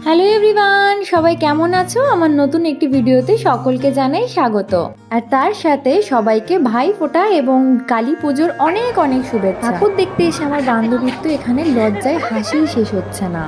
Hello everyone, সবাই কেমন আছো? আমার নতুন একটি ভিডিওতে সকলকে জানাই স্বাগত। আর তার সাথে সবাইকে ভাইফোঁটা এবং কালী পুজোর অনেক অনেক শুভেচ্ছা। ঠাকুর দেখতে এসে আমার বান্ধবীর তো এখানে লজ্জায় হাসিই শেষ হচ্ছে না।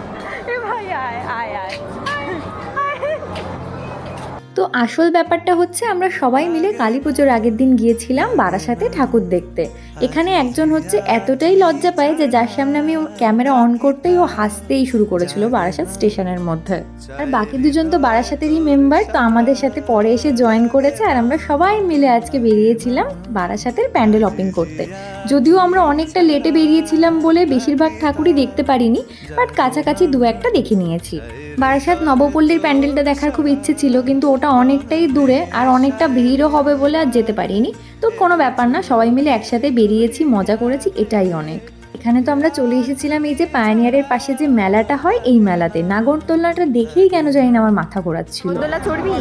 তো আসল ব্যাপারটা হচ্ছে আমরা সবাই মিলে কালী পুজোর আগের দিন গিয়েছিলাম বারাসাতে ঠাকুর দেখতে। এখানে একজন হচ্ছে এতটাই লজ্জা পায় যে যার সামনে আমি ক্যামেরা অন করতেই ও হাসতেই শুরু করেছিল বারাসাত স্টেশনের মধ্যে। আর বাকি দুজন তো বারাসাতেরই মেম্বার, তো আমাদের সাথে পরে এসে জয়েন করেছে আর আমরা সবাই মিলে আজকে বেরিয়েছিলাম বারাসাতের প্যান্ডেল হপিং করতে। যদিও আমরা অনেকটা লেটে বেরিয়েছিলাম বলে বেশিরভাগ ঠাকুরই দেখতে পারিনি, বাট কাছাকাছি দু একটা দেখে নিয়েছি। বারাসাত নবপল্লীর প্যান্ডেলটা দেখার খুব ইচ্ছে ছিল, কিন্তু ওটা অনেকটাই দূরে আর অনেকটা ভিড়ও হবে বলে আর যেতে পারিনি। তো কোনো ব্যাপার না, সবাই মিলে একসাথে বেরিয়েছি, মজা করেছি, এটাই অনেক। এখানে তো আমরা চলে এসেছিলাম এই যে পায়োনিয়ারের পাশে যে মেলাটা হয় এই মেলাতে। নাগরদোলনাটা দেখেই কেন জানি না আমার মাথা ঘোরাচ্ছিল। নাগরদোলা চড়বি?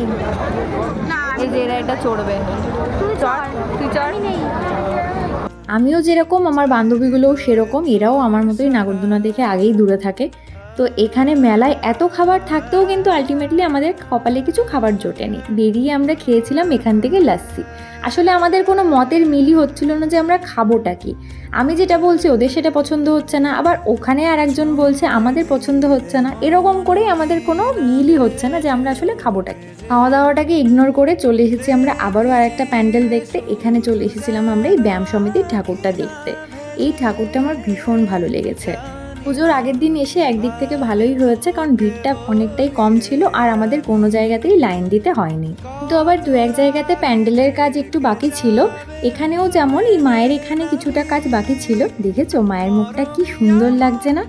না, এই যে এরা এটা চড়বে। তুই চড়। আমিও যেরকম, আমার বান্ধবীগুলোও সেরকম, এরাও আমার মতোই নাগরদোলনা দেখে আগেই দূরে থাকে। তো এখানে মেলায় এত খাবার থাকতেও কিন্তু আলটিমেটলি আমাদের কপালে কিছু খাবার জোটেনি। বেরিয়ে আমরা খেয়েছিলাম এখান থেকে লাস্সি। আসলে আমাদের কোনো মতের মিলই হচ্ছিল না যে আমরা খাবোটা কি। আমি যেটা বলছি ওদের সেটা পছন্দ হচ্ছে না, আবার ওখানে আর একজন বলছে আমাদের পছন্দ হচ্ছে না। এরকম করেই আমাদের কোনো মিলই হচ্ছে না যে আমরা আসলে খাবোটা কি। খাওয়া দাওয়াটাকে ইগনোর করে চলে এসেছি আমরা আবারও আরেকটা প্যান্ডেল দেখতে। এখানে চলে এসেছিলাম আমরা এই ব্যায়াম সমিতির ঠাকুরটা দেখতে। এই ঠাকুরটা আমার ভীষণ ভালো লেগেছে। পুজোর আগের দিন এসে একদিক থেকে ভালোই হয়েছে, কারণ ভিড়টা অনেকটাই কম ছিল আর আমাদের কোনো জায়গাতেই লাইন দিতে হয়নি। তো আবার দু এক জায়গাতে প্যান্ডেলের কাজ একটু বাকি ছিল। এখানেও যেমন এই মায়ের এখানে কিছুটা কাজ বাকি ছিল। দেখেছো মায়ের মুখটা কি সুন্দর লাগছে না?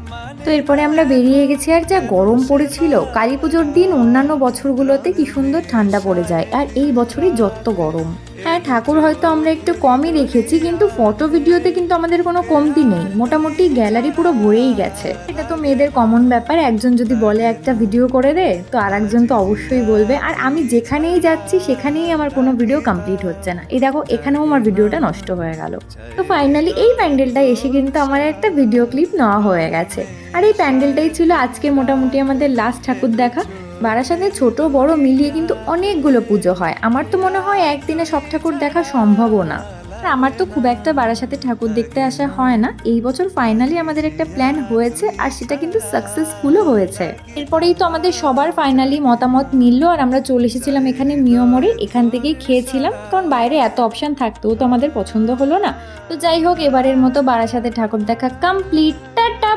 তো এরপরে আমরা বেরিয়ে গেছি। আর যা গরম পড়েছিল কালী পুজোর দিন, অন্যান্য বছরগুলোতে কি সুন্দর ঠান্ডা পড়ে যায়, আর এই বছরই যত গরম। হ্যাঁ, ঠাকুর হয়তো আমরা একটু কমই রেখেছি, কিন্তু ফটো ভিডিওতে কিন্তু আমাদের কোনো কমতি নেই। মোটামুটি গ্যালারি পুরো ভরেই গেছে। এটা তো মেয়েদের কমন ব্যাপার, একজন যদি বলে একটা ভিডিও করে দে তো আর একজন তো অবশ্যই বলবে। আর আমি যেখানেই যাচ্ছি সেখানেই আমার কোনো ভিডিও কমপ্লিট হচ্ছে না। এই দেখো এখানেও আমার ভিডিওটা নষ্ট হয়ে গেল। তো ফাইনালি এই প্যান্ডেলটা এসে কিন্তু আমার একটা ভিডিও ক্লিপ নেওয়া হয়ে গেছে। আর এই প্যান্ডেলটাই ছিল আজকে মোটামুটি আমাদের লাস্ট ঠাকুর দেখা। বারাসাতে ছোট বড় মিলিয়ে কিন্তু অনেকগুলো পুজো হয়। আমার তো মনে হয় একদিনে সব ঠাকুর দেখা সম্ভবও না। আর আমার তো খুব একটা বারাসাতে ঠাকুর দেখতে আসা হয় না। এই বছর ফাইনালি আমাদের একটা প্ল্যান হয়েছে, আর সেটা কিন্তু সাকসেসফুলও হয়েছে। এরপরেই তো আমাদের সবার ফাইনালি মতামত মিললো, আর আমরা চলে এসেছিলাম এখানে মিয়মোড়ে। এখান থেকেই খেয়েছিলাম, কারণ বাইরে এত অপশান থাকতেও তো আমাদের পছন্দ হলো না। তো যাই হোক, এবারের মতো বারাসাতে ঠাকুর দেখা কমপ্লিট। টাটা।